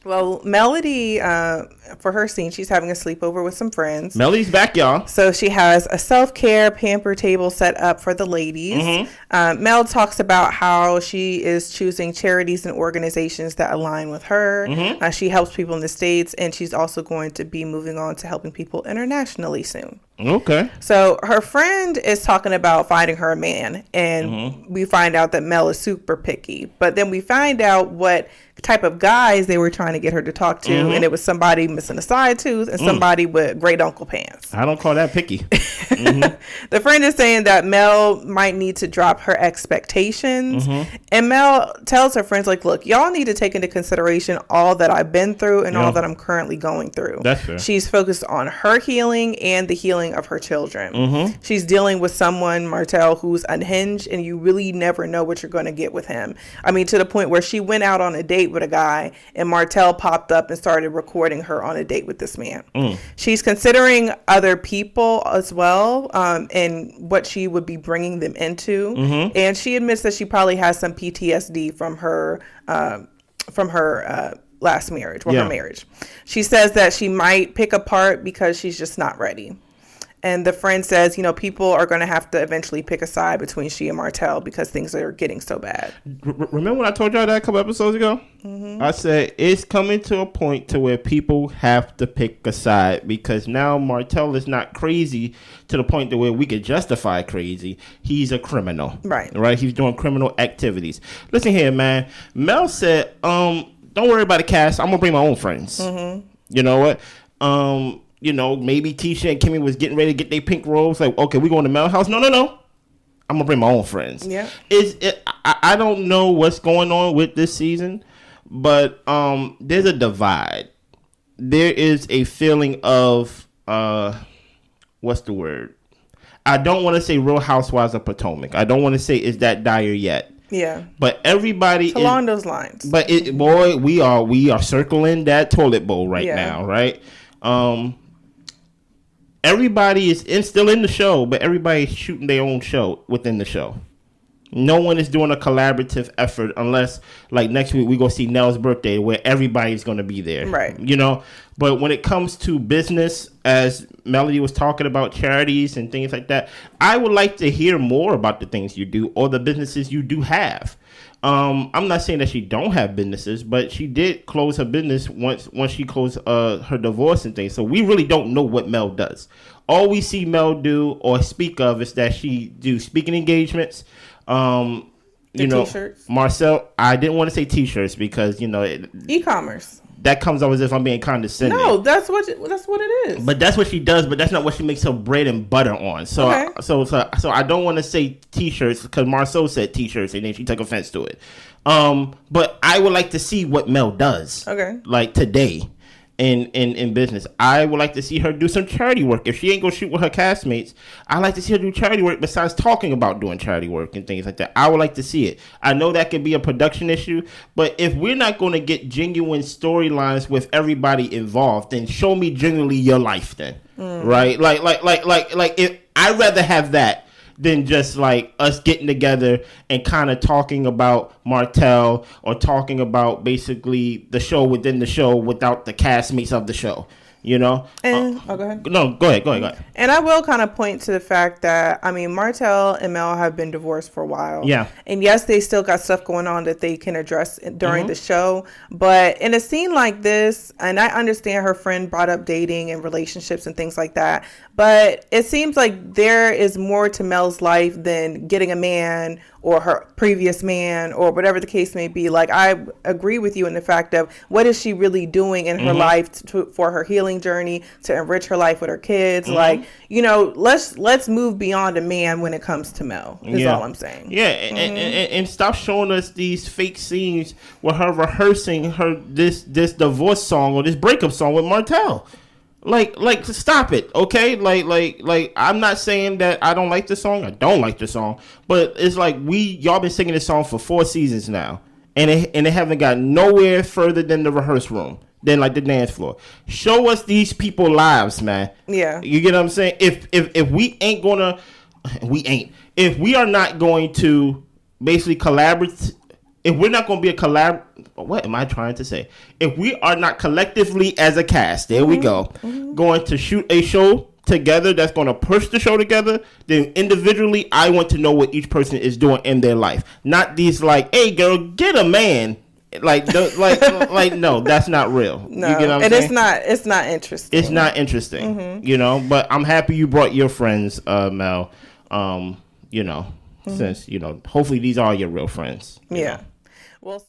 Well, Melody, for her scene, she's having a sleepover with some friends. Melody's back, y'all. So she has a self-care pamper table set up for the ladies. Mel talks about how she is choosing charities and organizations that align with her. She helps people in the States, and she's also going to be moving on to helping people internationally soon. Okay. So her friend is talking about finding her a man, and we find out that Mel is super picky. But then we find out what type of guys they were trying to get her to talk to, and it was somebody missing a side tooth and somebody with great uncle pants. I don't call that picky. The friend is saying that Mel might need to drop her expectations, and Mel tells her friends, like, look, y'all need to take into consideration all that I've been through and all that I'm currently going through. That's fair. She's focused on her healing and the healing of her children. She's dealing with someone, Martell, who's unhinged, and you really never know what you're going to get with him. I mean, to the point where she went out on a date with a guy, and Martell popped up and started recording her on a date with this man. She's considering other people as well, and what she would be bringing them into. And she admits that she probably has some PTSD from her last marriage, her marriage. She says that she might pick apart because she's just not ready. And the friend says, you know, people are going to have to eventually pick a side between she and Martell because things are getting so bad. Remember when I told y'all that a couple episodes ago? I said it's coming to a point to where people have to pick a side because now Martell is not crazy to the point to where we could justify crazy. He's a criminal. Right? He's doing criminal activities. Listen here, man. Mel said, don't worry about the cast. I'm going to bring my own friends. You know what? You know, maybe Tisha and Kimmy was getting ready to get their pink robes. Like, okay, we going to Mel's house. No. I'm going to bring my own friends. I don't know what's going on with this season, but there's a divide. There is a feeling of, what's the word? I don't want to say Real Housewives of Potomac. I don't want to say is that dire yet. Yeah. But everybody it's along those lines. But we are circling that toilet bowl right now, right? Everybody is still in the show, but everybody's shooting their own show within the show. No one is doing a collaborative effort unless, like, next week we go see Nell's birthday where everybody's going to be there. Right. You know? But when it comes to business, as Melody was talking about charities and things like that, I would like to hear more about the things you do or the businesses you do have. I'm not saying that she don't have businesses, but she did close her business once she closed her divorce and things. So we really don't know what Mel does. All we see Mel do or speak of is that she do speaking engagements. T-shirts. Marcel, I didn't want to say T-shirts because e-commerce. That comes off as if I'm being condescending. No, that's what it is. But that's what she does. But that's not what she makes her bread and butter on. So I don't want to say T-shirts because Marceau said T-shirts and then she took offense to it. But I would like to see what Mel does. Okay. Like today, in business, I would like to see her do some charity work. If she ain't gonna shoot with her castmates, I like to see her do charity work besides talking about doing charity work and things like that. I would like to see it. I know that could be a production issue, but if we're not going to get genuine storylines with everybody involved, then show me genuinely your life then. Right? Like if I'd rather have that than just like us getting together and kind of talking about Martell or talking about basically the show within the show without the castmates of the show. You know? And, go ahead. No, go ahead. And I will kind of point to the fact that, I mean, Martell and Mel have been divorced for a while. Yeah. And yes, they still got stuff going on that they can address during the show. But in a scene like this, and I understand her friend brought up dating and relationships and things like that, but it seems like there is more to Mel's life than getting a man or her previous man or whatever the case may be. Like, I agree with you in the fact of what is she really doing in her life for her healing journey, to enrich her life with her kids. Like, you know, let's move beyond a man when it comes to Mel is all I'm saying. Yeah. And stop showing us these fake scenes with her rehearsing this divorce song or this breakup song with Martell. Like stop it, okay? Like I'm not saying that I don't like the song. I don't like the song, but it's like y'all been singing this song for 4 seasons now, and it haven't got nowhere further than the rehearse room, than like the dance floor. Show us these people lives, man. Yeah, you get what I'm saying? If we ain't gonna, if we are not going to basically collaborate if we're not going to be a collab, what am I trying to say? If we are not collectively as a cast, there we go, going to shoot a show together that's going to push the show together, then individually, I want to know what each person is doing in their life. Not these like, hey girl, get a man. Like no, that's not real. No, you get what I'm and saying? it's not interesting. It's not interesting, you know. But I'm happy you brought your friends, Mel. You know, since you know, hopefully these are your real friends. Yeah. Know. Well.